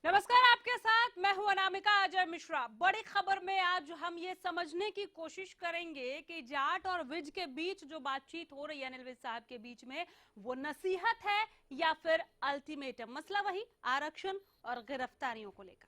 नमस्कार, आपके साथ मैं हूं अनामिका अजय मिश्रा। बड़ी खबर में आज हम ये समझने की कोशिश करेंगे कि जाट और विज के बीच जो बातचीत हो रही है अनिल विज साहब के बीच में, वो नसीहत है या फिर अल्टीमेटम। मसला वही आरक्षण और गिरफ्तारियों को लेकर।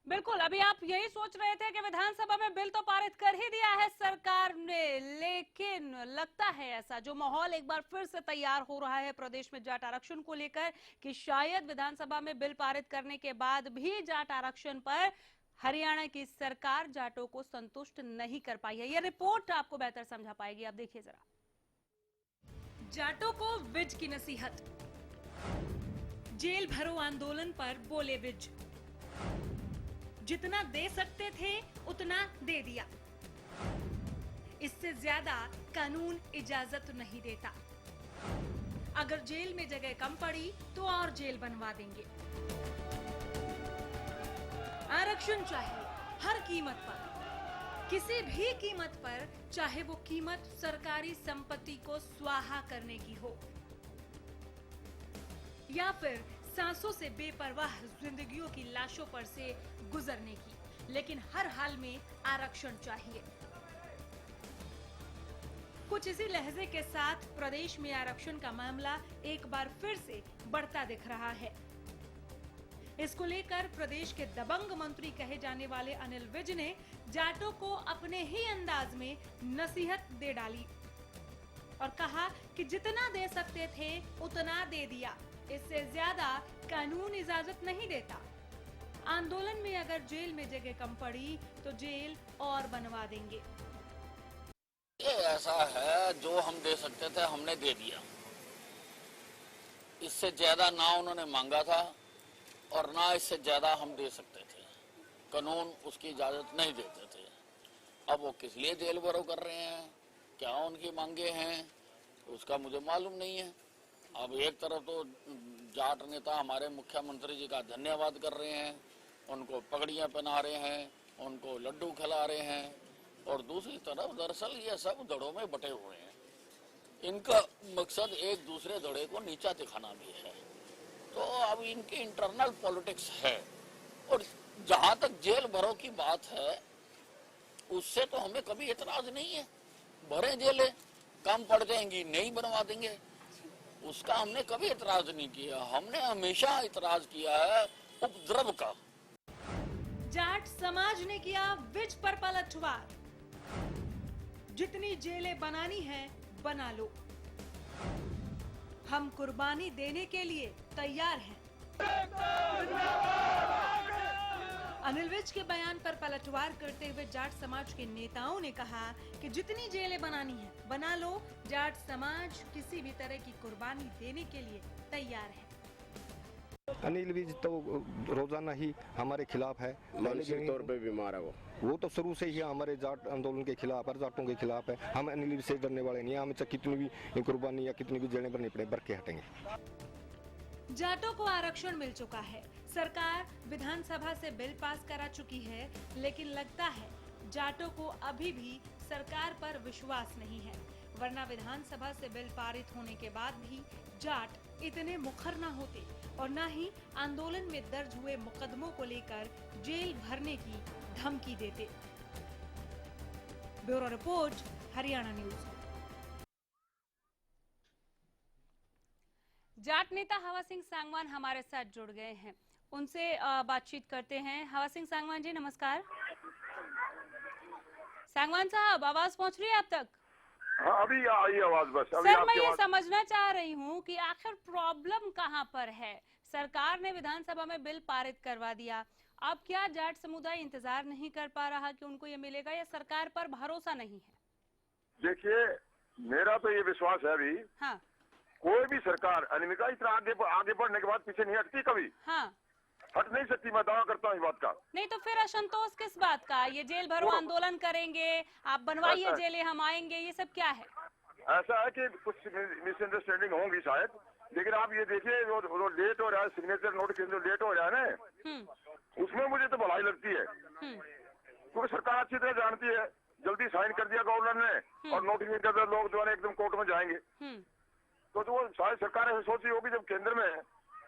बिल्कुल, अभी आप यही सोच रहे थे कि विधानसभा में बिल तो पारित कर ही दिया है सरकार ने, लेकिन लगता है ऐसा जो माहौल एक बार फिर से तैयार हो रहा है प्रदेश में जाट आरक्षण को लेकर कि शायद विधानसभा में बिल पारित करने के बाद भी जाट आरक्षण पर हरियाणा की सरकार जाटों को संतुष्ट नहीं कर पाई है। यह रिपोर्ट आपको बेहतर समझा पाएगी। आप देखिए जरा। जाटों को विज की नसीहत, जेल भरो आंदोलन पर बोले विज, जितना दे सकते थे उतना दे दिया, इससे ज्यादा कानून इजाजत नहीं देता, अगर जेल में जगह कम पड़ी तो और जेल बनवा देंगे, आरक्षण चाहिए हर कीमत पर, किसी भी कीमत पर, चाहे वो कीमत सरकारी संपत्ति को स्वाहा करने की हो या फिर सांसों से बेपरवाह जिंदगियों की लाशों पर से गुजरने की, लेकिन हर हाल में आरक्षण चाहिए। कुछ इसी लहजे के साथ प्रदेश में आरक्षण का मामला एक बार फिर से बढ़ता दिख रहा है। इसको लेकर प्रदेश के दबंग मंत्री कहे जाने वाले अनिल विज ने जाटों को अपने ही अंदाज में नसीहत दे डाली और कहा कि जितना दे सकते थे उतना दे दिया, इससे ज्यादा कानून इजाजत नहीं देता, आंदोलन में अगर जेल में जगह कम पड़ी तो जेल और बनवा देंगे। ये ऐसा है जो हम दे सकते थे हमने दे दिया, इससे ज्यादा ना उन्होंने मांगा था और ना इससे ज्यादा हम दे सकते थे, कानून उसकी इजाजत नहीं देते थे। अब वो किस लिए जेल भरो कर रहे हैं, क्या उनकी मांगे हैं, उसका मुझे मालूम नहीं है। अब एक तरफ तो जाट नेता हमारे मुख्यमंत्री जी का धन्यवाद कर रहे हैं, उनको पगड़ियां पहना रहे हैं, उनको लड्डू खिला रहे हैं, और दूसरी तरफ दरअसल ये सब धड़ों में बटे हुए हैं। इनका मकसद एक दूसरे धड़े को नीचा दिखाना भी है। तो अब इनकी इंटरनल पॉलिटिक्स है। और जहां तक जेल भरो की बात है, उससे तो हमें कभी इतराज नहीं है। भरे जेलें कम पड़ जाएंगी, नहीं बनवा देंगे, उसका हमने कभी इतराज नहीं किया। हमने हमेशा इतराज किया है उपद्रव का। जाट समाज ने किया विज पर पलटवार, जितनी जेलें बनानी है बना लो, हम कुर्बानी देने के लिए तैयार हैं। अनिल विज के बयान पर पलटवार करते हुए जाट समाज के नेताओं ने कहा कि जितनी जेलें बनानी है बना लो, जाट समाज किसी भी तरह की कुर्बानी देने के लिए तैयार है। अनिल विज तो रोजाना ही हमारे खिलाफ है, मानसिक तौर पे बीमार है वो तो शुरू से ही हमारे जाट आंदोलन के खिलाफ है, जाटों के खिलाफ है। हम अनिल विज से डरने वाले नहीं, हमें कितनी भी कुर्बानी या कितनी भी जेलें भरनी पड़े, भर के हटेंगे। जाटों को आरक्षण मिल चुका है, सरकार विधानसभा से बिल पास करा चुकी है, लेकिन लगता है जाटों को अभी भी सरकार पर विश्वास नहीं है, वरना विधानसभा से बिल पारित होने के बाद भी जाट इतने मुखर न होते और न ही आंदोलन में दर्ज हुए मुकदमों को लेकर जेल भरने की धमकी देते। Bureau report, Haryana news. Jat नेता हवा सिंह सांगवान हमारे साथ जुड़ गए हैं, उनसे बातचीत करते हैं। हवा सिंह सांगवान जी नमस्कार। सांगवान साहब, आवाज पहुंच रही है आप तक? हाँ, अभी आई आवाज। बस अभी सर, मैं ये समझना चाह रही हूँ कि आखिर प्रॉब्लम कहाँ पर है। सरकार ने विधानसभा में बिल पारित करवा दिया, अब क्या जाट समुदाय इंतजार नहीं कर पा रहा कि उनको ये मिलेगा, या सरकार पर भरोसा नहीं है? देखिए, मेरा तो ये विश्वास है अभी, हाँ, कोई भी सरकार अनिमिका इतना आगे बढ़ने के बाद पीछे नहीं हटती कभी। हाँ, हट नहीं सकती, मैं दावा करता हूँ इस बात का। नहीं तो फिर असंतोष किस बात का? ये जेल भरो आंदोलन करेंगे, आप बनवाइए जेलें, हम आएंगे, ये सब क्या है? ऐसा है कि कुछ मिसअंडरस्टैंडिंग होंगी शायद, लेकिन आप ये देखिए जो लेट हो रहा है, सिग्नेचर नोट के जो लेट हो रहा है ना, उसमें मुझे तो भलाई लगती है, क्योंकि सरकार अच्छी तरह जानती है, जल्दी साइन कर दिया गवर्नर ने और नोटिफिकेशन कर दिया, लोग जो है एकदम कोर्ट में जाएंगे। तो जो शायद सरकार ऐसे सोची होगी जब केंद्र में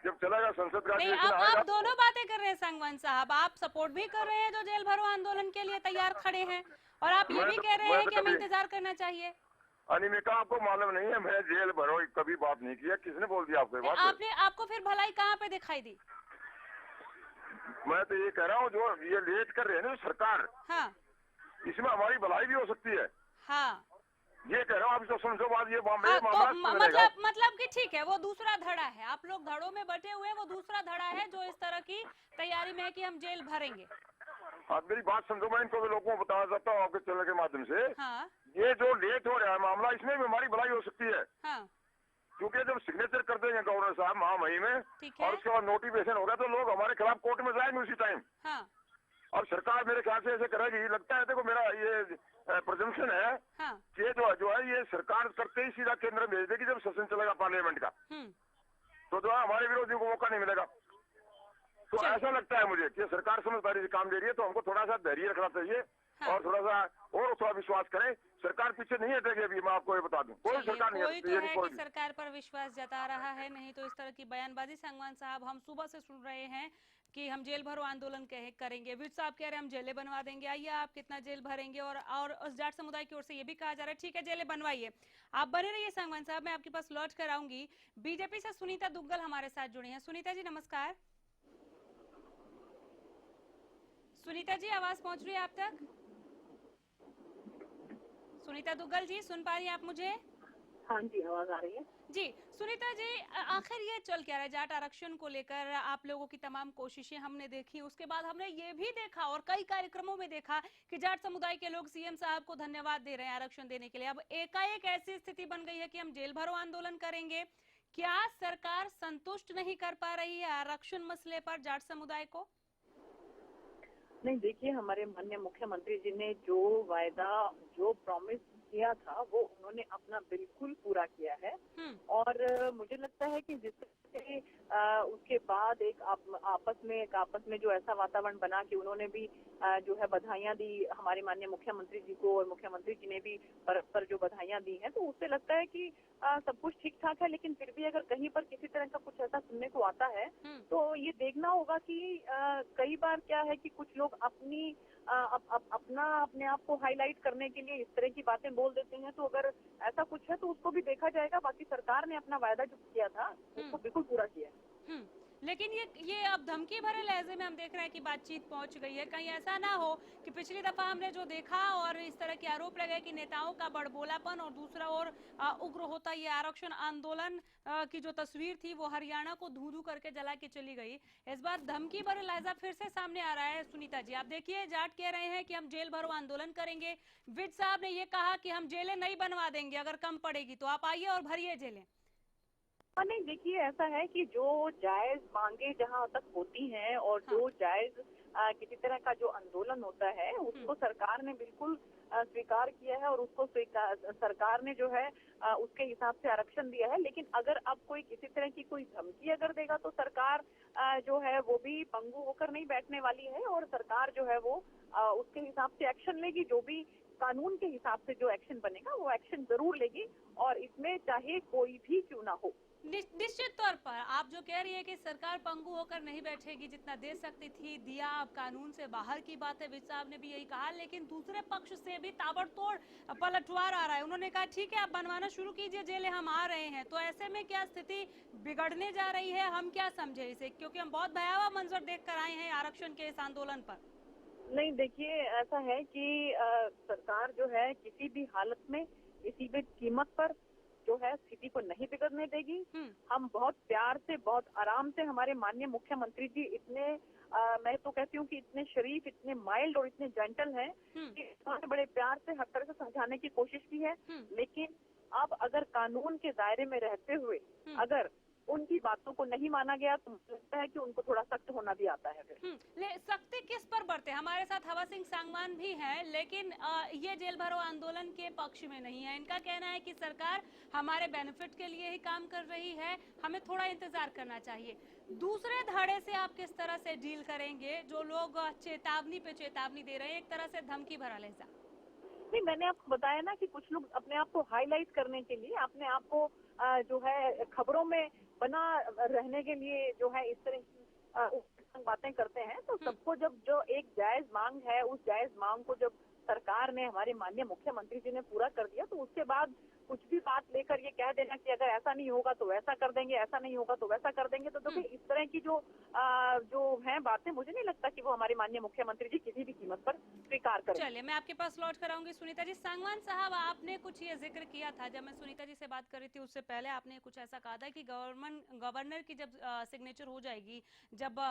जब चलेगा संसद का नहीं, आप दोनों बातें कर रहे हैं सांगवान साहब, आप सपोर्ट भी कर रहे हैं जो जेल भरो आंदोलन के लिए तैयार खड़े हैं, और आप ये भी कह रहे हैं कि हमें इंतजार करना चाहिए। अनिमिका, आपको मालूम नहीं है, मैं जेल भरो कभी बात नहीं किया, किसने बोल दिया आपको बात? आपको फिर भलाई कहाँ पे दिखाई दी? मैं तो ये कह रहा हूँ जो ये लेट कर रहे हैं ना सरकार, हाँ, इसमें हमारी भलाई भी हो सकती है। हाँ, ये कह रहा हूँ, आप इसको समझो बात, ये मतलब कि ठीक है, वो दूसरा धड़ा है, आप लोग धड़ों में बटे हुए, वो दूसरा धड़ा है जो इस तरह की तैयारी में है कि हम जेल भरेंगे। हाँ, मेरी बात समझो, मैं इनको भी लोगों को बताना चाहता हूँ आपके चैनल के माध्यम से। हाँ, ये जो लेट हो रहा है मामला, इसमें भी हमारी भलाई हो सकती है। हाँ, क्योंकि जब सिग्नेचर कर देंगे गवर्नर साहब महामहिम में, है। और उसके बाद नोटिफिकेशन होगा तो लोग हमारे खिलाफ कोर्ट में जाएंगे उसी टाइम। हाँ, और सरकार मेरे ख्याल से ऐसे करेगी, लगता है, देखो मेरा ये प्रेजम्पशन है, हाँ, कि जो है ये सरकार करते ही सीधा केंद्र भेज देगी जब सेशन चलेगा पार्लियामेंट का, तो जो है हमारे विरोधियों को मौका नहीं मिलेगा। तो ऐसा लगता है मुझे कि सरकार समझदारी से काम ले रही है, तो हमको थोड़ा सा धैर्य रखना चाहिए। हाँ। और थोड़ा विश्वास करें, सरकार पीछे नहीं हटेगी। अभी मैं आपको ये बता दूं, कोई सरकार नहीं कोई तो है कि सरकार पर विश्वास जता रहा है, नहीं तो इस तरह की बयानबाजी सांगवान साहब हम सुबह से सुन रहे हैं कि हम जेल भरो आंदोलन करेंगे, विज साहब कह रहे हैं हम जेलें बनवा देंगे, आइए आप कितना जेल भरेंगे, और उस जाट समुदाय की ओर से ये भी कहा जा रहा है ठीक है जेलें बनवाइए। आप बने रहिए सांगवान साहब, मैं आपके पास लौट कर आऊंगी। बीजेपी से सुनीता दुग्गल हमारे साथ जुड़ी हैं। सुनीता जी नमस्कार। सुनीता जी आवाज पहुंच रही है आप तक? सुनीता दुग्गल जी सुन पा रही हैं आप मुझे? हाँ जी, आवाज आ रही है जी। सुनीता जी, आखिर ये चल क्या रहा है? जाट आरक्षण को लेकर आप लोगों की तमाम कोशिशें हमने देखी, उसके बाद हमने ये भी देखा और कई कार्यक्रमों में देखा कि जाट समुदाय के लोग सीएम साहब को धन्यवाद दे रहे हैं आरक्षण देने के लिए। अब एकाएक ऐसी स्थिति बन गई है कि हम जेल भरो आंदोलन करेंगे। क्या सरकार संतुष्ट नहीं कर पा रही है आरक्षण मसले पर जाट समुदाय को? नहीं, देखिए, हमारे माननीय मुख्यमंत्री जी ने जो वायदा, जो प्रॉमिस किया था, वो उन्होंने अपना बिल्कुल पूरा किया है। और मुझे लगता है कि जिस तरह से उसके बाद एक आपस में जो ऐसा वातावरण बना कि उन्होंने भी जो है बधाइयां दी हमारे माननीय मुख्यमंत्री जी को, और मुख्यमंत्री जी ने भी परस्पर जो बधाइयां दी हैं, तो उससे लगता है कि सब कुछ ठीक ठाक है। लेकिन फिर भी अगर कहीं पर किसी तरह का कुछ ऐसा सुनने को आता है तो ये देखना होगा कि कई बार क्या है कि कुछ लोग अपने आप को हाईलाइट करने के लिए इस तरह की बातें बोल देते हैं। तो अगर ऐसा कुछ है तो उसको भी देखा जाएगा। बाकी सरकार ने अपना वायदा जो किया था उसको बिल्कुल पूरा किया है। लेकिन ये अब धमकी भरे लहजे में हम देख रहे हैं कि बातचीत पहुंच गई है। कहीं ऐसा ना हो कि पिछली दफा हमने जो देखा और इस तरह के आरोप लगे कि नेताओं का बड़बोलापन और दूसरा ओर उग्र होता ये आरक्षण आंदोलन की जो तस्वीर थी वो हरियाणा को धू-धू करके जला के चली गई। इस बार धमकी भरे लहजा फिर से सामने आ रहा है। सुनीता जी, आप देखिए, जाट कह रहे हैं कि हम जेल भरो आंदोलन करेंगे। विज साहब ने ये कहा कि हम जेलें नहीं बनवा देंगे, अगर कम पड़ेगी तो आप आइए और भरिए जेलें। नहीं, देखिए, ऐसा है कि जो जायज मांगे जहां तक होती हैं और जो जायज किसी तरह का जो आंदोलन होता है उसको सरकार ने बिल्कुल स्वीकार किया है और उसको सरकार ने जो है उसके हिसाब से आरक्षण दिया है। लेकिन अगर अब कोई किसी तरह की कोई धमकी अगर देगा तो सरकार जो है वो भी पंगु होकर नहीं बैठने वाली है, और सरकार जो है वो उसके हिसाब से एक्शन लेगी। जो भी कानून के हिसाब से जो एक्शन बनेगा वो एक्शन जरूर लेगी, और इसमें चाहे कोई भी क्यों ना हो। निश्चित तौर पर आप जो कह रही है कि सरकार पंगु होकर नहीं बैठेगी, जितना दे सकती थी दिया, अब कानून से बाहर की बात है, विज साहब ने भी यही कहा। लेकिन दूसरे पक्ष से भी ताबड़तोड़ पलटवार आ रहा है। उन्होंने कहा ठीक है आप बनवाना शुरू कीजिए जेलें, हम आ रहे हैं। तो ऐसे में क्या स्थिति बिगड़ने जा रही है, हम क्या समझे इसे? क्योंकि हम बहुत भयावह मंजर देख कर आए हैं आरक्षण के इस आंदोलन पर। नहीं, देखिए, ऐसा है कि सरकार जो है किसी भी हालत में, किसी भी कीमत पर जो है स्थिति को नहीं बिगड़ने देगी। हम बहुत प्यार से, बहुत आराम से, हमारे माननीय मुख्यमंत्री जी इतने मैं तो कहती हूँ कि इतने शरीफ, इतने माइल्ड और इतने जेंटल हैं कि उन्होंने बड़े प्यार से हर तरह से समझाने की कोशिश की है। लेकिन अब अगर कानून के दायरे में रहते हुए अगर उनकी बातों को नहीं माना गया तो मुझे लगता है कि उनको थोड़ा सख्त होना भी आता है फिर। सख्ती किस पर बरते? हमारे साथ हवा सिंह सांगवान भी हैं, लेकिन ये जेल भरो आंदोलन के पक्ष में नहीं है। इनका कहना है कि सरकार हमारे बेनिफिट के लिए ही काम कर रही है, हमें थोड़ा इंतजार करना चाहिए। दूसरे धड़े से आप किस तरह से डील करेंगे जो लोग चेतावनी पे चेतावनी दे रहे हैं, एक तरह से धमकी भरा लहजा? नहीं, मैंने आपको बताया ना कि कुछ लोग अपने आप को हाईलाइट करने के लिए, अपने आप को जो है खबरों में बना रहने के लिए जो है इस तरह की बातें करते हैं। तो सबको जब जो एक जायज मांग है, उस जायज मांग को जब सरकार ने, हमारे माननीय मुख्यमंत्री जी ने पूरा कर दिया, तो उसके बाद कुछ भी बात लेकर ये कह देना कि अगर ऐसा नहीं होगा तो वैसा कर देंगे, ऐसा नहीं होगा तो वैसा कर देंगे, तो देखिए इस तरह की जो है बातें, मुझे नहीं लगता कि वो हमारे माननीय मुख्यमंत्री जी किसी भी कीमत पर स्वीकार करें। चलिए, मैं आपके पास लौट कर आऊंगी। सुनीता जी, सांगवान साहब, आपने कुछ ये जिक्र किया था जब मैं सुनीता जी से बात कर रही थी, उससे पहले आपने कुछ ऐसा कहा था कि गवर्नर की जब सिग्नेचर हो जाएगी, जब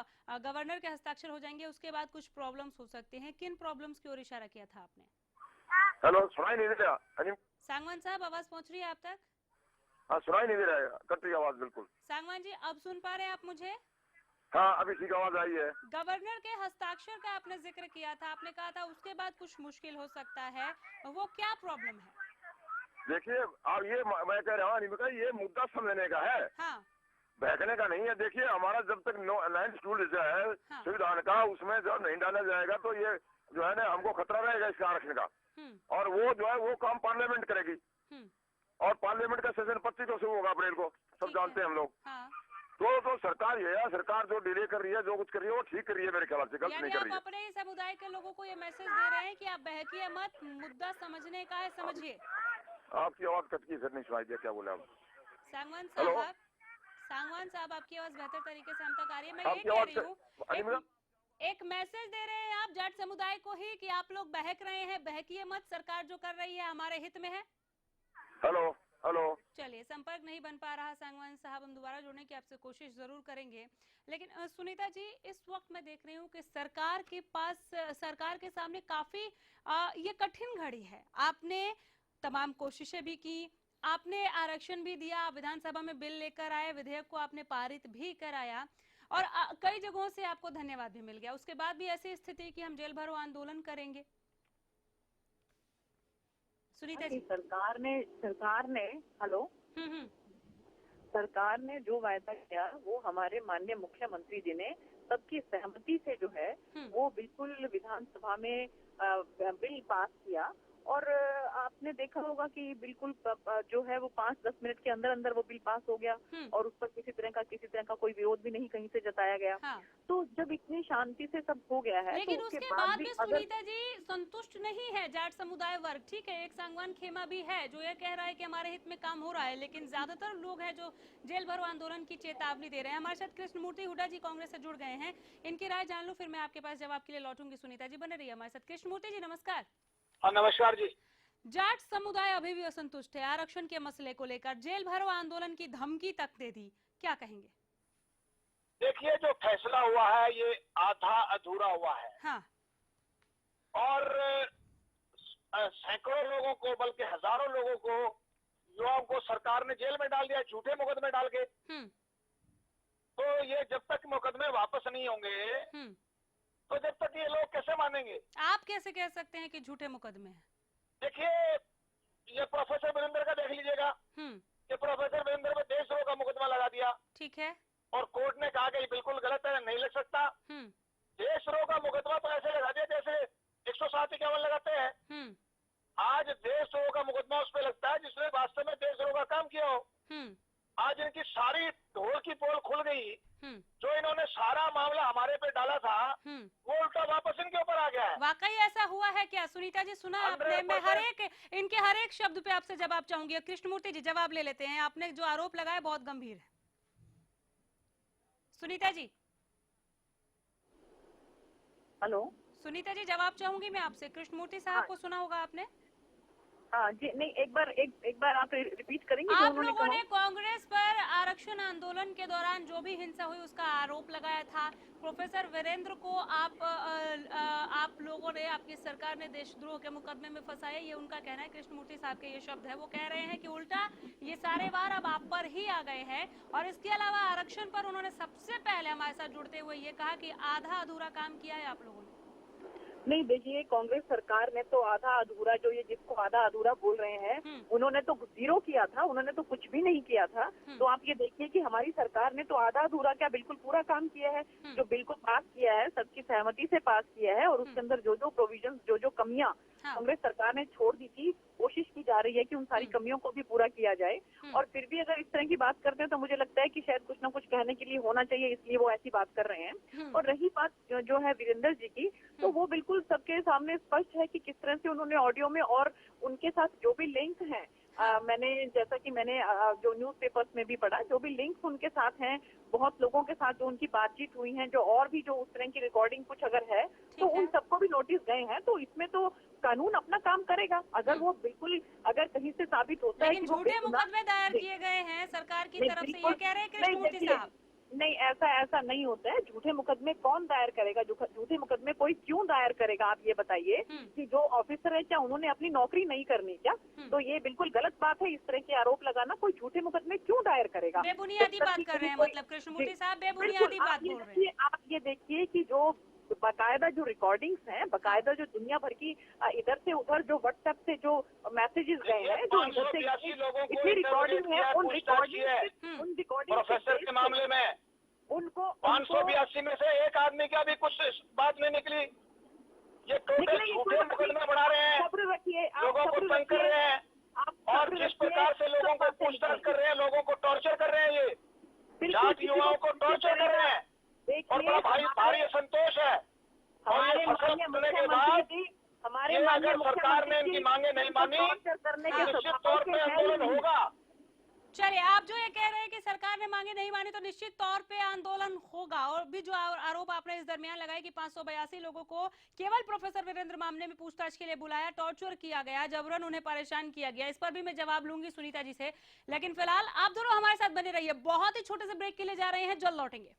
गवर्नर के हस्ताक्षर हो जाएंगे, उसके बाद कुछ प्रॉब्लम्स हो सकते हैं। किन प्रॉब्लम्स की ओर इशारा किया था आपने? हेलो, सुनाई नहीं दे रहा? सांगवान साहब, आवाज पहुंच रही है आप तक? हाँ, सुनाई नहीं दे रहा है, कट रही आवाज बिल्कुल। सांगवान जी, अब सुन पा रहे हैं आप मुझे? हाँ, अभी ठीक आवाज आई है। गवर्नर के हस्ताक्षर का आपने जिक्र किया था, आपने कहा था उसके बाद कुछ मुश्किल हो सकता है, वो क्या प्रॉब्लम है? देखिए, अब ये मैं कह रहा हूँ, ये मुद्दा समझने का है, हाँ, बहकने का नहीं है। देखिए, हमारा जब तक 9 शेड्यूल जो है संविधान का, उसमें जब नहीं डाला जाएगा तो ये जो है ना, हमको खतरा रहेगा इसके आरक्षण का। और वो जो है वो काम पार्लियामेंट करेगी, और पार्लियामेंट का सेशन 25 को शुरू होगा अप्रैल को, सब जानते हैं हम लोग। हाँ। तो सरकार ये है, सरकार जो डिले कर रही है, जो कुछ कर रही है, वो ठीक कर रही है मेरे ख्याल से, गलत नहीं कर रही है। आप अपने समुदाय के लोगों को ये मैसेज दे रहे हैं कि आप बहकिए मत, मुद्दा समझने का है, समझिए। आपकी आवाज कटकी, फिर नहीं सुनाई दिया, क्या बोले आप? सांगवान साहब, आपकी आवाज बेहतर तरीके से हम तक आ रही है। मैं ये कह रही हूँ, एक मैसेज दे रहे हैं आप जाट समुदाय को ही कि आप लोग बहक रहे हैं, बहकिए मत, सरकार जो कर रही है हमारे हित में है। हेलो। चलिए, संपर्क नहीं बन पा रहा सांगवान साहब, हम दोबारा जुड़ने की आपसे कोशिश जरूर करेंगे। लेकिन सुनीता जी, इस वक्त मैं देख रही हूँ कि सरकार के सामने काफी ये कठिन घड़ी है। आपने तमाम कोशिशें भी की, आपने आरक्षण भी दिया, विधानसभा में बिल लेकर आए, विधेयक को आपने पारित भी कराया, और कई जगहों से आपको धन्यवाद भी मिल गया। उसके बाद भी ऐसी स्थिति कि हम जेल भरो आंदोलन करेंगे। सुनीता जी, सरकार ने हेलो, सरकार ने जो वायदा किया वो हमारे माननीय मुख्यमंत्री जी ने सबकी सहमति से जो है वो बिल्कुल विधानसभा में बिल पास किया। और आपने देखा होगा कि बिल्कुल जो है वो 5-10 मिनट के अंदर अंदर वो बिल पास हो गया, और उस पर किसी तरह का कोई विरोध भी नहीं कहीं से जताया गया। हाँ। तो जब इतनी शांति से सब हो गया है, लेकिन तो उसके बाद भी सुनीता जी संतुष्ट नहीं है जाट समुदाय वर्ग। ठीक है, एक सांगवान खेमा भी है जो ये कह रहा है कि हमारे हित में काम हो रहा है, लेकिन ज्यादातर लोग हैं जो जेल भरो आंदोलन की चेतावनी दे रहे हैं। हमारे साथ कृष्णमूर्ति हुड्डा जी कांग्रेस से जुड़ गए हैं, इनकी राय जान लूं, फिर मैं आपके पास जवाब के लिए लौटूंगी। सुनीता जी बने रहिए हमारे साथ। कृष्णमूर्ति जी नमस्कार। हाँ, नमस्कार जी। जाट समुदाय अभी भी असंतुष्ट है आरक्षण के मसले को लेकर, जेल भरो आंदोलन की धमकी तक दे दी, क्या कहेंगे? देखिए, जो फैसला हुआ है ये आधा अधूरा हुआ है। हाँ। और सैकड़ों लोगों को, बल्कि हजारों लोगों को, युवाओं को सरकार ने जेल में डाल दिया, झूठे मुकदमे डाल के। तो ये जब तक मुकदमे वापस नहीं होंगे तो जब तक ये लोग कैसे मानेंगे? आप कैसे कह सकते हैं कि झूठे मुकदमे हैं? देखिए, ये प्रोफेसर वीरेंद्र का देख लीजिएगा कि प्रोफेसर वीरेंद्र में देशद्रोह का मुकदमा लगा दिया। ठीक है। और कोर्ट ने कहा कि ये बिल्कुल गलत है, नहीं लग सकता। देशद्रोह का मुकदमा तो ऐसे लगा दिया जैसे 107-51 लगाते हैं। आज देशद्रोह का मुकदमा उस पर लगता है जिसने वास्तव में देशद्रोह का काम किया हो। आज इनकी सारी ढोल की पोल खुल गई। जो इन्होंने सारा मामला हमारे पे डाला था वो उल्टा वापस इनके ऊपर आ गया है। वाकई ऐसा हुआ है क्या? सुनीता जी सुना आपने? मैं इनके हर एक शब्द पे आपसे जवाब चाहूंगी। कृष्णमूर्ति जी जवाब ले लेते हैं, आपने जो आरोप लगाया बहुत गंभीर है। सुनीता जी। हेलो, सुनीता जी जवाब चाहूंगी मैं आपसे। कृष्णमूर्ति साहब को सुना होगा आपने? हाँ जी, नहीं एक बार आप रिपीट करेंगे? आप लोगों ने कांग्रेस पर आरक्षण आंदोलन के दौरान जो भी हिंसा हुई उसका आरोप लगाया था। प्रोफेसर वीरेंद्र को आप लोगों ने, आपकी सरकार ने देशद्रोह के मुकदमे में फंसाया, ये उनका कहना है। कृष्णमूर्ति साहब के ये शब्द है। वो कह रहे हैं कि उल्टा ये सारे वार अब आप पर ही आ गए हैं। और इसके अलावा आरक्षण पर उन्होंने सबसे पहले हमारे साथ जुड़ते हुए ये कहा कि आधा अधूरा काम किया है आप लोगों ने। नहीं देखिए, कांग्रेस सरकार ने तो आधा अधूरा, जो ये जिसको आधा अधूरा बोल रहे हैं, उन्होंने तो जीरो किया था, उन्होंने तो कुछ भी नहीं किया था। तो आप ये देखिए कि हमारी सरकार ने तो आधा अधूरा क्या बिल्कुल पूरा काम किया है। जो बिल्कुल पास किया है, सबकी सहमति से पास किया है, और उसके अंदर जो जो प्रोविजन, जो जो कमियां कांग्रेस सरकार ने छोड़ दी थी, कोशिश की जा रही है कि उन सारी कमियों को भी पूरा किया जाए। और फिर भी अगर इस तरह की बात करते हैं तो मुझे लगता है कि शायद कुछ ना कुछ कहने के लिए होना चाहिए, इसलिए वो ऐसी बात कर रहे हैं। और रही बात जो है वीरेंद्र जी की, तो वो बिल्कुल सबके सामने स्पष्ट है कि किस तरह से उन्होंने ऑडियो में और उनके साथ जो भी लिंक हैं, जैसा कि मैंने जो न्यूज़पेपर्स में भी पढ़ा, जो भी लिंक्स उनके साथ हैं, बहुत लोगों के साथ जो उनकी बातचीत हुई है, जो और भी जो उस तरह की रिकॉर्डिंग कुछ अगर है तो उन सबको भी नोटिस गए हैं। तो इसमें तो कानून अपना काम करेगा। अगर वो बिल्कुल, अगर कहीं से साबित होता है कि झूठे मुकदमे दायर किए गए हैं सरकार की तरफ से, ये कह रहे हैं कृष्णमूर्ति साहब। नहीं, ऐसा नहीं होता है। झूठे मुकदमे कौन दायर करेगा? झूठे मुकदमे कोई क्यों दायर करेगा? आप ये बताइए कि जो ऑफिसर है, क्या उन्होंने अपनी नौकरी नहीं करनी क्या? तो ये बिल्कुल गलत बात है। इस तरह के आरोप लगाना, कोई झूठे मुकदमे क्यों दायर करेगा? बेबुनियादी बात कर रहे हैं, मतलब कृष्णमूर्ति साहब बेबुनियादी बात बोल रहे हैं। आप ये देखिए कि जो बाकायदा जो रिकॉर्डिंग्स हैं, बाकायदा जो दुनिया भर की इधर से उधर जो व्हाट्सएप से जो मैसेजेस गए हैं, जो इधर से इतनी रिकॉर्डिंग है, उन रिकॉर्डिंग प्रोफेसर के मामले में उनको 582 में से एक आदमी का भी कुछ बात नहीं निकली। ये टोटल झूठे मुकदमे बढ़ा रहे हैं, लोगों को तंग कर रहे हैं, और जिस प्रकार से लोगों को पूछताछ कर रहे हैं, लोगों को टॉर्चर कर रहे हैं, ये जाट युवाओं को टॉर्चर कर रहे हैं, और बड़ा भारी असंतोष है। और ये फसल करने के बाद ये अगर सरकार ने इनकी मांगे नहीं मानी तो निश्चित तौर पे आंदोलन होगा। चलिए, आप जो ये कह रहे हैं कि सरकार ने मांगे नहीं मानी तो निश्चित तौर पे आंदोलन होगा। और भी जो आरोप आपने इस दरमियान लगाए कि 582 लोगों को केवल प्रोफेसर वीरेंद्र मामले में पूछताछ के लिए बुलाया, टॉर्चर किया गया, जबरन उन्हें परेशान किया गया, इस पर भी मैं जवाब लूंगी सुनीता जी से। लेकिन फिलहाल आप दोनों हमारे साथ बने रहिए। बहुत ही छोटे से ब्रेक के लिए जा रहे हैं, जल्द लौटेंगे।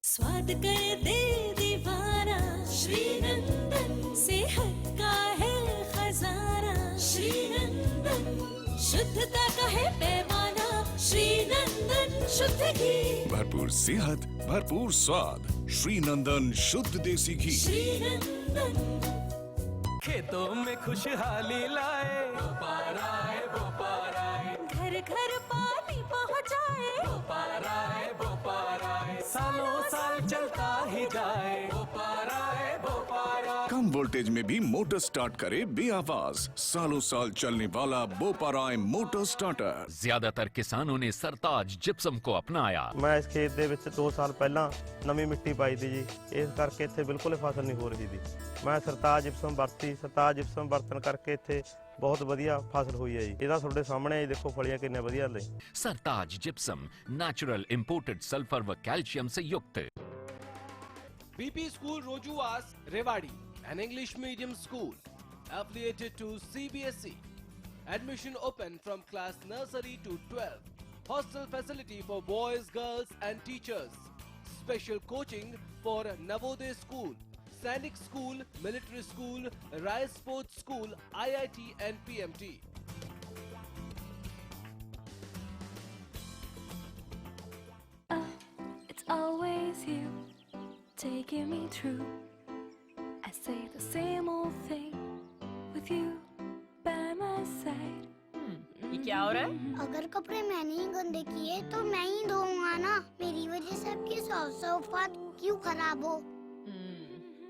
स्वाद कर दे दीवाना श्री नंदन, सेहत का है खजाना श्री नंदन, शुद्धता का है पैमाना श्री नंदन शुद्ध घी। भरपूर सेहत, भरपूर स्वाद, श्री नंदन शुद्ध देसी घी। श्री नंदन खेतों में खुशहाली लाए, बोपार आए, बोपार आए, घर घर पानी पहुँचाए, बोपार आए, बोपार आए, सालों साल चलता ही जाए, बोपार आए, बोपार आए। कम वोल्टेज में भी मोटर स्टार्ट करे बेआवाज, सालों साल चलने वाला बोपाराय मोटर स्टार्टर। ज्यादातर किसानों ने सरताज जिप्सम को अपनाया। मैं इस खेत ਦੇ ਵਿੱਚ 2 ਸਾਲ ਪਹਿਲਾਂ ਨਵੀਂ ਮਿੱਟੀ ਪਾਈ ਸੀ ਜੀ, ਇਸ ਕਰਕੇ ਇੱਥੇ ਬਿਲਕੁਲ ਹੀ ਫਸਲ ਨਹੀਂ ਹੋ ਰਹੀ ਸੀ। ਮੈਂ ਸਰਤਾਜ ਜਿਪਸਮ ਵਰਤੀ, ਸਰਤਾਜ ਜਿਪਸਮ ਵਰਤਣ ਕਰਕੇ ਇੱਥੇ बहुत ਵਧੀਆ ਫਸਲ ਹੋਈ ਹੈ ਜੀ। ਇਹਦਾ ਤੁਹਾਡੇ ਸਾਹਮਣੇ ਹੀ ਦੇਖੋ ਫਲੀਆਂ ਕਿੰਨੇ ਵਧੀਆ ਨੇ। सरताज जिप्सम नेचुरल इंपोर्टेड सल्फर व कैल्शियम से युक्त। BP School Rojuwas, Rewari, an English medium school affiliated to CBSE. Admission open from class nursery to 12. Hostel facility for boys, girls and teachers. Special coaching for Navodaya School, Sainik School, Military School, Rai Sports School, IIT and PMT. It's always you taking me through. I say the same old thing with you by my side. ये क्या हो रहा है? अगर कपड़े मैंने ही गंदे किए तो मैं ही धोऊंगा ना। मेरी वजह से आपकी सौफात क्यों खराब हो?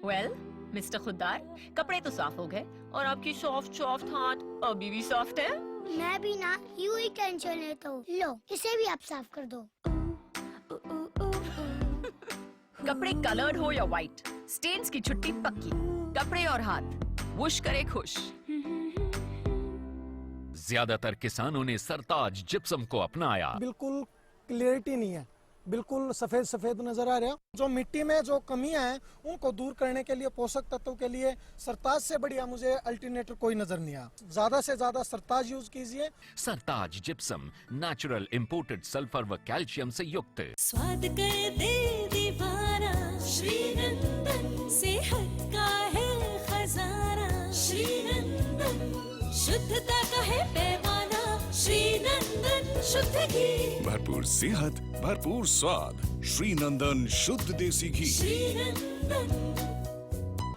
वेल, मिस्टर खुद्दार, कपड़े तो साफ हो गए और आपकी सॉफ्ट हाथ अभी भी सॉफ्ट है। मैं भी ना यूं ही टेंशन लेता हूँ। लो, इसे भी आप साफ कर दो। कपड़े कलर्ड हो या व्हाइट, स्टेन्स की छुट्टी पक्की। कपड़े और हाथ वुश करे खुश। ज्यादातर किसानों ने सरताज जिप्सम को अपनाया। बिल्कुल क्लियरिटी नहीं है, बिल्कुल सफेद सफेद नजर आ रहा है। जो मिट्टी में जो कमियां हैं उनको दूर करने के लिए, पोषक तत्वों के लिए सरताज से बढ़िया मुझे अल्टरनेटिव कोई नजर नहीं आया। ज्यादा से ज्यादा सरताज यूज कीजिए। सरताज जिप्सम, नेचुरल इंपोर्टेड सल्फर व कैल्शियम से युक्त। स्वाद कर दे दीवाना, श्रीनंदन सेहत का है खजाना, श्रीनंदन शुद्धता का है पैमाना, श्रीनंदन शुद्ध घी। भरपूर सेहत, भरपूर स्वाद, श्रीनंदन शुद्ध देसी घी।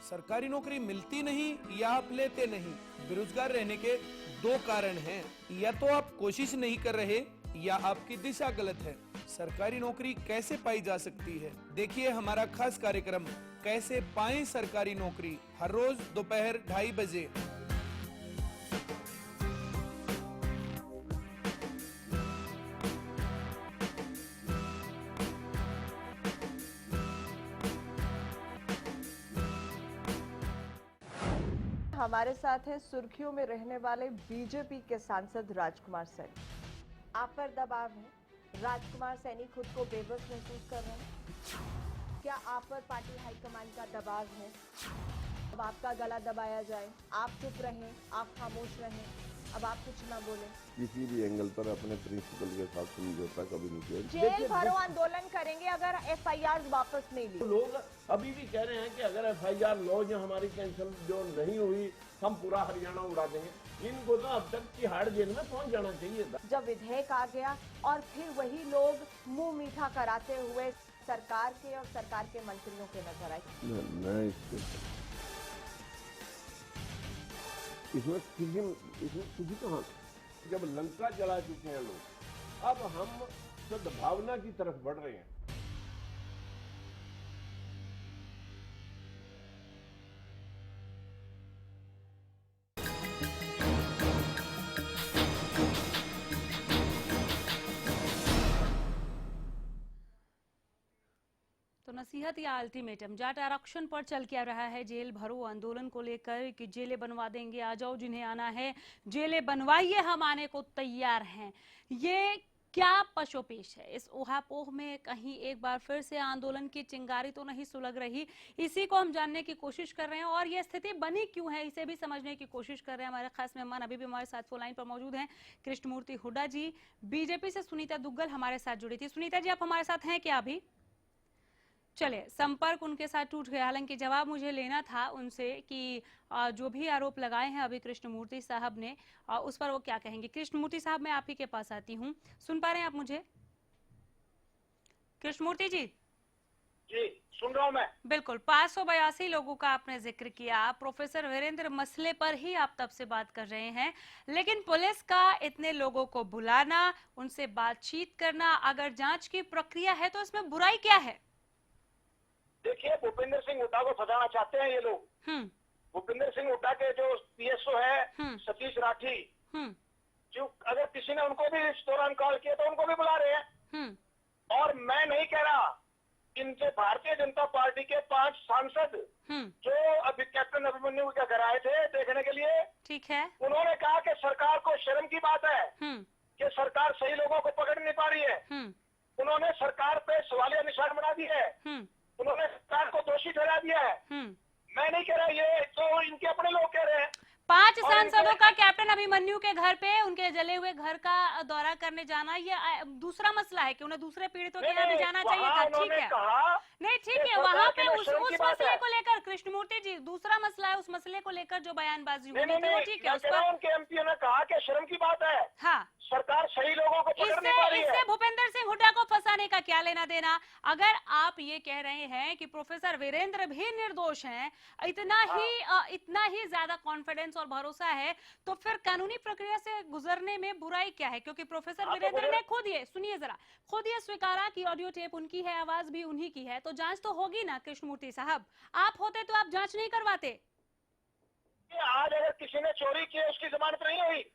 सरकारी नौकरी मिलती नहीं या आप लेते नहीं, बेरोजगार रहने के दो कारण हैं। या तो आप कोशिश नहीं कर रहे या आपकी दिशा गलत है। सरकारी नौकरी कैसे पाई जा सकती है, देखिए हमारा खास कार्यक्रम कैसे पाएं सरकारी नौकरी, हर रोज दोपहर 2:30 बजे। हमारे साथ हैं सुर्खियों में रहने वाले बीजेपी के सांसद राजकुमार सैनी। आप पर दबाव है, राजकुमार सैनी खुद को बेबस महसूस कर रहे हैं। क्या आप पर पार्टी हाईकमान का दबाव है? अब आपका गला दबाया जाए, आप चुप रहें, आप खामोश रहें, अब आप कुछ ना बोले। किसी भी एंगल पर अपने प्रिंसिपल के साथ समझौता कभी नहीं किया। जेल भरो आंदोलन करेंगे अगर FIR वापस नहीं ली। लोग अभी भी कह रहे हैं कि अगर FIR लॉज हमारी कैंसिल जो नहीं हुई, हम पूरा हरियाणा उड़ा देंगे। इनको तो अब तक तिहाड़ जेल में पहुंच जाना चाहिए था। जब विधेयक आ गया और फिर वही लोग मुंह मीठा कराते हुए सरकार के और सरकार के मंत्रियों के नजर आए। इसमें किसी कहाँ, जब लंका जला चुके हैं लोग, अब हम सद्भावना की तरफ बढ़ रहे हैं। तो नसीहत या अल्टीमेटम, जाट आरक्षण पर चल क्या रहा है जेल भरो आंदोलन को लेकर कि जेलें बनवा देंगे, आ जाओ जिन्हें आना है जेलें बनवाइए, हम आने को तैयार हैं। ये क्या पशोपेश है? इस ऊहापोह में कहीं एक बार फिर से आंदोलन की चिंगारी तो नहीं सुलग रही? इसी को हम जानने की कोशिश कर रहे हैं और ये स्थिति बनी क्यों है इसे भी समझने की कोशिश कर रहे हैं। हमारे खास मेहमान अभी भी हमारे साथ फोन लाइन पर मौजूद हैं। कृष्णमूर्ति हुड्डा जी, बीजेपी से सुनीता दुग्गल हमारे साथ जुड़ी थी। सुनीता जी, आप हमारे साथ हैं क्या अभी? चले, संपर्क उनके साथ टूट गया। हालांकि जवाब मुझे लेना था उनसे कि जो भी आरोप लगाए हैं अभी कृष्णमूर्ति साहब ने, उस पर वो क्या कहेंगे। कृष्णमूर्ति साहब, मैं आप ही के पास आती हूँ। सुन पा रहे हैं आप मुझे? कृष्णमूर्ति जी। जी, सुन रहा हूँ मैं। बिल्कुल। 582 लोगों का आपने जिक्र किया। प्रोफेसर वीरेंद्र मसले पर ही आप तब से बात कर रहे हैं, लेकिन पुलिस का इतने लोगों को बुलाना, उनसे बातचीत करना, अगर जांच की प्रक्रिया है तो इसमें बुराई क्या है? देखिए, भूपेंद्र सिंह हुड्डा को फंसाना चाहते हैं ये लोग। भूपेंद्र सिंह हुड्डा के जो PSO है सतीश राठी, जो अगर किसी ने उनको भी इस दौरान कॉल किया तो उनको भी बुला रहे हैं। और मैं नहीं कह रहा, इनसे भारतीय जनता पार्टी के 5 सांसद जो अभी कैप्टन अभिमन्यु के घर आए थे देखने के लिए, ठीक है, उन्होंने कहा कि सरकार को शर्म की बात है कि सरकार सही लोगों को पकड़ नहीं पा रही है। उन्होंने सरकार पे सवालिया निशान बना दिया है, उन्होंने सरकार को दोषी ठहरा दिया है। मैं नहीं कह रहा, ये तो इनके अपने लोग कह रहे हैं। 5 सांसदों का कैप्टन अभिमन्यु के घर पे, उनके जले हुए घर का दौरा करने जाना, ये दूसरा मसला है कि उन्हें दूसरे पीड़ितों के यहाँ भी जाना चाहिए था। ठीक है, नहीं ठीक है, वहाँ पे उस मसले को लेकर कृष्णमूर्ति जी, दूसरा मसला है, उस मसले को लेकर जो बयानबाजी हुई थी वो ठीक है। उस पर उनके MP ने कहा कि शर्म की बात है, हाँ, सरकार सही लोगों को पकड़ नहीं पा रही है। इससे भूपेंद्र सिंह हुड्डा को फंसाने का क्या लेना देना? अगर आप ये कह रहे हैं कि प्रोफेसर वीरेंद्र भी निर्दोष हैं, इतना ही ज्यादा कॉन्फिडेंस और भरोसा है, तो फिर कानूनी प्रक्रिया से गुजरने में बुराई क्या है? क्योंकि प्रोफेसर वीरेंद्र ने खुद ये, सुनिए जरा, खुद ये स्वीकारा कि ऑडियो टेप उनकी है, आवाज भी उन्हीं की है, तो जांच तो होगी ना। कृष्णमूर्ति साहब, आप होते तो आप जांच नहीं करवाते? आज अगर किसी ने चोरी की उसकी जमानत नहीं हुई,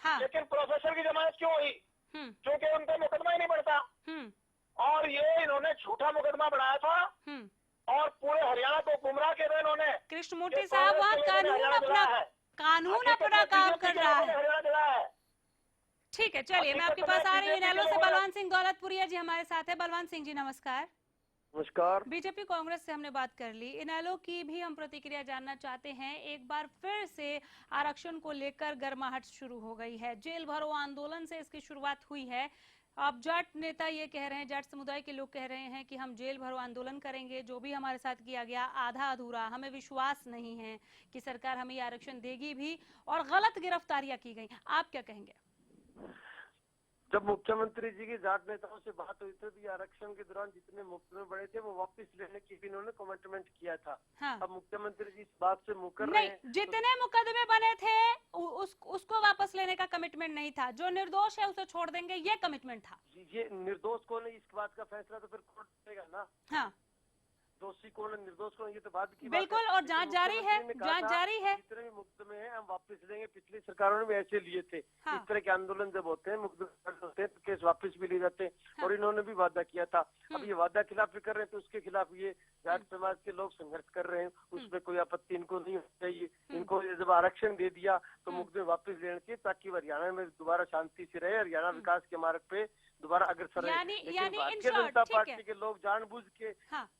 हाँ, लेकिन प्रोफेसर की जमानत क्यों हुई? क्योंकि उनका मुकदमा ही नहीं बढ़ता। और ये इन्होंने झूठा मुकदमा बनाया था और पूरे हरियाणा को गुमराह किया इन्होंने। कृष्णमूर्ति साहब, वहाँ कानून अपना काम कर रहा है। ठीक है, चलिए मैं आपके पास आ रही हूँ। इनेलो से बलवान सिंह दौलतपुरिया जी हमारे साथ है। बलवान सिंह जी नमस्कार। नमस्कार। बीजेपी कांग्रेस से हमने बात कर ली, इनेलो की भी हम प्रतिक्रिया जानना चाहते हैं। एक बार फिर से आरक्षण को लेकर गर्माहट शुरू हो गई है। जेल भरो आंदोलन से इसकी शुरुआत हुई है। अब जाट नेता ये कह रहे हैं, जाट समुदाय के लोग कह रहे हैं कि हम जेल भरो आंदोलन करेंगे, जो भी हमारे साथ किया गया आधा अधूरा, हमें विश्वास नहीं है कि सरकार हमें ये आरक्षण देगी भी, और गलत गिरफ्तारियां की गई। आप क्या कहेंगे? जब मुख्यमंत्री जी की जाट नेताओं से बात हुई थी, तो आरक्षण के दौरान जितने मुकदमे बने थे वो वापस लेने की भी इन्होंने कमिटमेंट किया था। हाँ। अब मुख्यमंत्री जी इस बात से मुकर नहीं, रहे हैं। जितने मुकदमे बने थे उसको वापस लेने का कमिटमेंट नहीं था। जो निर्दोष है उसे छोड़ देंगे, ये कमिटमेंट था। ये निर्दोष कौन है, इस बात का फैसला तो फिर कोर्ट करेगा ना। हाँ, दोषी कौन है, निर्दोष कौन है, ये तो बात की बिल्कुल। बात है। और जांच जारी है, जांच जारी है। जितने भी मुकदमे हैं हम वापस लेंगे। पिछली सरकारों ने भी ऐसे लिए थे। हाँ। इस तरह के आंदोलन जब होते हैं, मुकदमे होते हैं, तो केस वापस भी लिए जाते हैं। हाँ। और इन्होंने भी वादा किया था। अब ये वादा खिलाफी कर रहे हैं, तो उसके खिलाफ ये जाट समाज के लोग संघर्ष कर रहे हैं। उसमें कोई आपत्ति इनको नहीं होनी चाहिए। इनको जब आरक्षण दे दिया तो मुकदमे वापस लेने चाहिए, ताकि हरियाणा में दोबारा शांति से रहे, हरियाणा विकास के मार्ग पे दोबारा अग्रसर रहे। लेकिन भारतीय जनता पार्टी के लोग जानबूझ के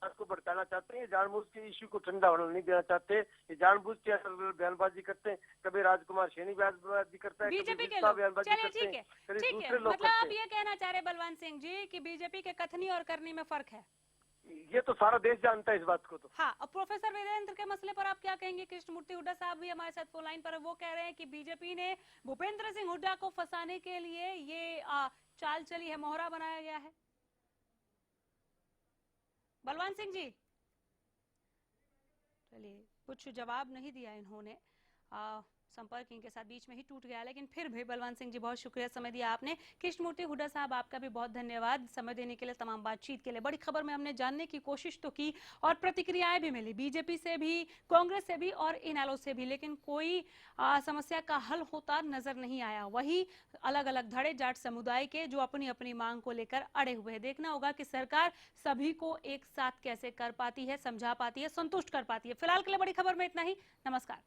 को भड़काना चाहते हैं, जानबूझ के इश्यू को ठंडा होने नहीं देना चाहते। ये जानबूझ के बयानबाजी करते हैं। कभी राजकुमार सैनी बयानबाजी करता है, बीजेपी के कभी लोग। बयानबाजी चलिए करते ठीक हैं, है, कभी ठीक दूसरे है। लोग मतलब आप करते हैं। ये कहना चाह रहे हैं बलवान सिंह जी कि बीजेपी के कथनी और करनी में फर्क है। ये तो सारा देश जानता है इस बात को। तो हाँ, और प्रोफेसर वीरेंद्र के मसले पर आप क्या कहेंगे? कृष्णमूर्ति हुड्डा साहब भी हमारे साथ फोन लाइन पर। वो कह रहे हैं कि बीजेपी ने भूपेंद्र सिंह हुड्डा को फंसाने के लिए ये चाल चली है, मोहरा बनाया गया है। बलवान सिंह जी, चलिए कुछ जवाब नहीं दिया इन्होंने। संपर्क इनके साथ बीच में ही टूट गया, लेकिन फिर भी बलवान सिंह जी बहुत शुक्रिया समय दिया आपने। कृष्णमूर्ति हुड्डा साहब आपका भी बहुत धन्यवाद समय देने के लिए, तमाम बातचीत के लिए। बड़ी खबर में हमने जानने की कोशिश तो की और प्रतिक्रियाएं भी मिली, बीजेपी से भी, कांग्रेस से भी और इनेलो से भी, लेकिन कोई समस्या का हल होता नजर नहीं आया। वही अलग अलग धड़े जाट समुदाय के जो अपनी अपनी मांग को लेकर अड़े हुए हैं। देखना होगा कि सरकार सभी को एक साथ कैसे कर पाती है, समझा पाती है, संतुष्ट कर पाती है। फिलहाल के लिए बड़ी खबर में इतना ही। नमस्कार।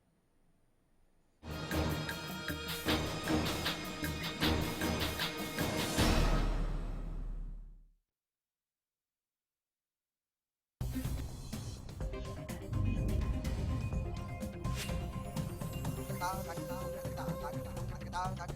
Down,